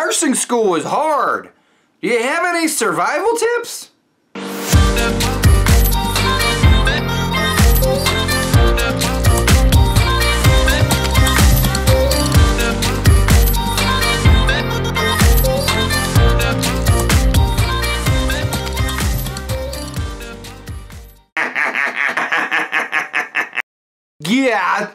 Nursing school is hard. Do you have any survival tips? Yeah,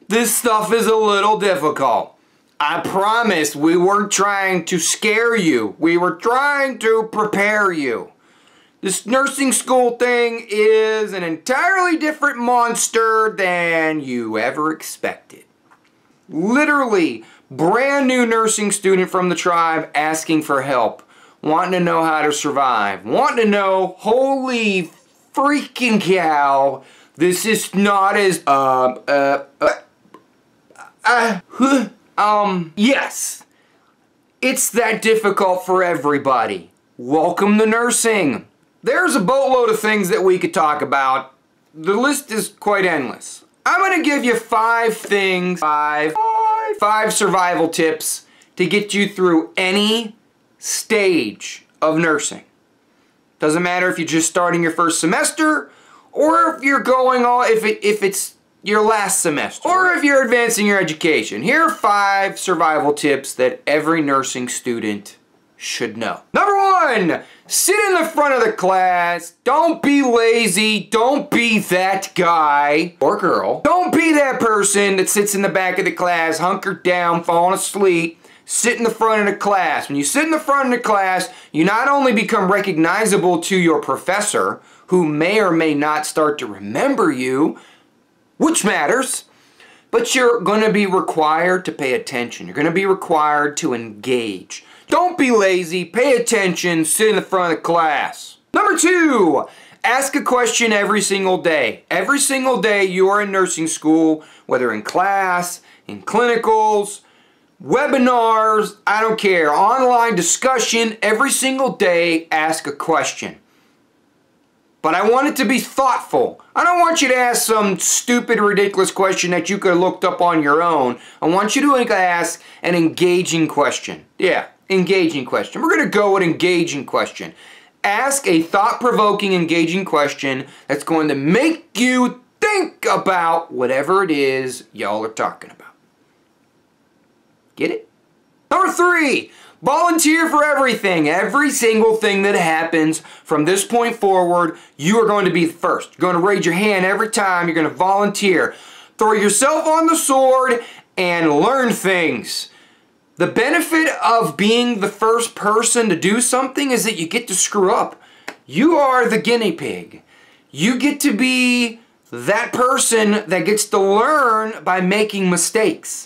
this stuff is a little difficult. I promise we weren't trying to scare you. We were trying to prepare you. This nursing school thing is an entirely different monster than you ever expected. Literally, brand new nursing student from the tribe asking for help, wanting to know how to survive, wanting to know, holy freaking cow, this is not as, yes. It's that difficult for everybody. Welcome to nursing. There's a boatload of things that we could talk about. The list is quite endless. I'm gonna give you 5 things, five survival tips to get you through any stage of nursing. Doesn't matter if you're just starting your first semester, or if you're going all, if it's your last semester, or if you're advancing your education. Here are 5 survival tips that every nursing student should know. Number 1, sit in the front of the class. Don't be lazy. Don't be that guy or girl. Don't be that person that sits in the back of the class, hunkered down, falling asleep. Sit in the front of the class. When you sit in the front of the class, you not only become recognizable to your professor, who may or may not start to remember you, which matters, but you're going to be required to pay attention. You're going to be required to engage. Don't be lazy. Pay attention. Sit in the front of the class. Number 2, ask a question every single day. Every single day you are in nursing school, whether in class, in clinicals, webinars, I don't care, online discussion, every single day ask a question. But I want it to be thoughtful. I don't want you to ask some stupid, ridiculous question that you could have looked up on your own. I want you to ask an engaging question. Yeah, engaging question. We're going to go with engaging question. Ask a thought-provoking, engaging question that's going to make you think about whatever it is y'all are talking about. Get it? Number 3. Volunteer for everything. Every single thing that happens from this point forward, you are going to be the first. You're going to raise your hand every time. You're going to volunteer. Throw yourself on the sword and learn things. The benefit of being the first person to do something is that you get to screw up. You are the guinea pig. You get to be that person that gets to learn by making mistakes.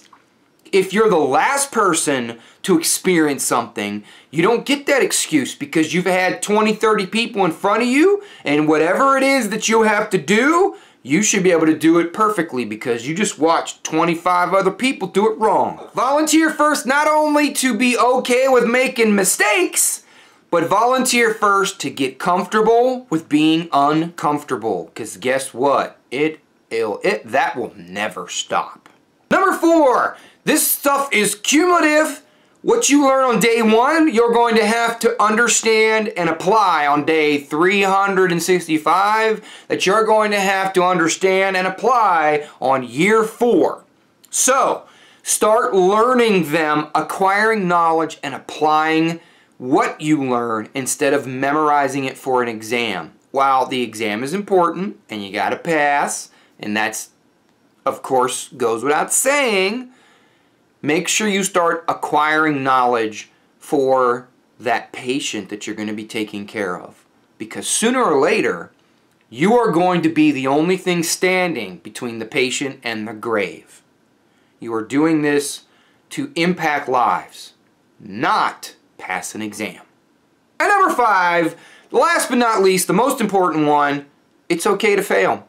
If you're the last person to experience something, you don't get that excuse because you've had 20, 30 people in front of you, and whatever it is that you have to do, you should be able to do it perfectly because you just watched 25 other people do it wrong. Volunteer first not only to be okay with making mistakes, but volunteer first to get comfortable with being uncomfortable. Because guess what? That will never stop. Number 4. This stuff is cumulative. What you learn on day 1, you're going to have to understand and apply on day 365, that you're going to have to understand and apply on year 4. So, start learning them, acquiring knowledge, and applying what you learn instead of memorizing it for an exam. While the exam is important, and you gotta pass, and that's, of course, goes without saying, make sure you start acquiring knowledge for that patient that you're going to be taking care of. Because sooner or later, you are going to be the only thing standing between the patient and the grave. You are doing this to impact lives, not pass an exam. And number 5, last but not least, the most important one, it's okay to fail.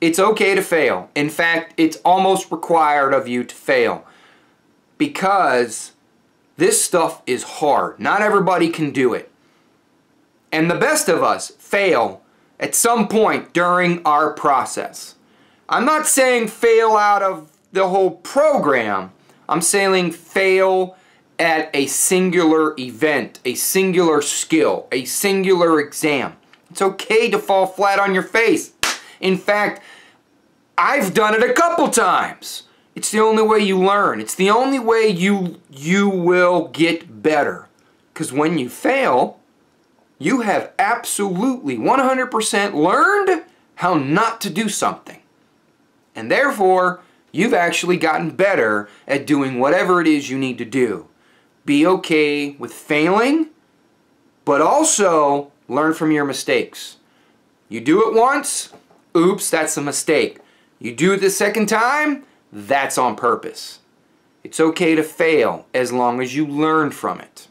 It's okay to fail. In fact, it's almost required of you to fail. Because this stuff is hard. Not everybody can do it. And the best of us fail at some point during our process. I'm not saying fail out of the whole program. I'm saying fail at a singular event, a singular skill, a singular exam. It's okay to fall flat on your face. In fact, I've done it a couple times. It's the only way you learn. It's the only way you will get better. Because when you fail, you have absolutely 100% learned how not to do something. And therefore, you've actually gotten better at doing whatever it is you need to do. Be okay with failing, but also learn from your mistakes. You do it once, oops, that's a mistake. You do it the second time, that's on purpose. It's okay to fail as long as you learn from it.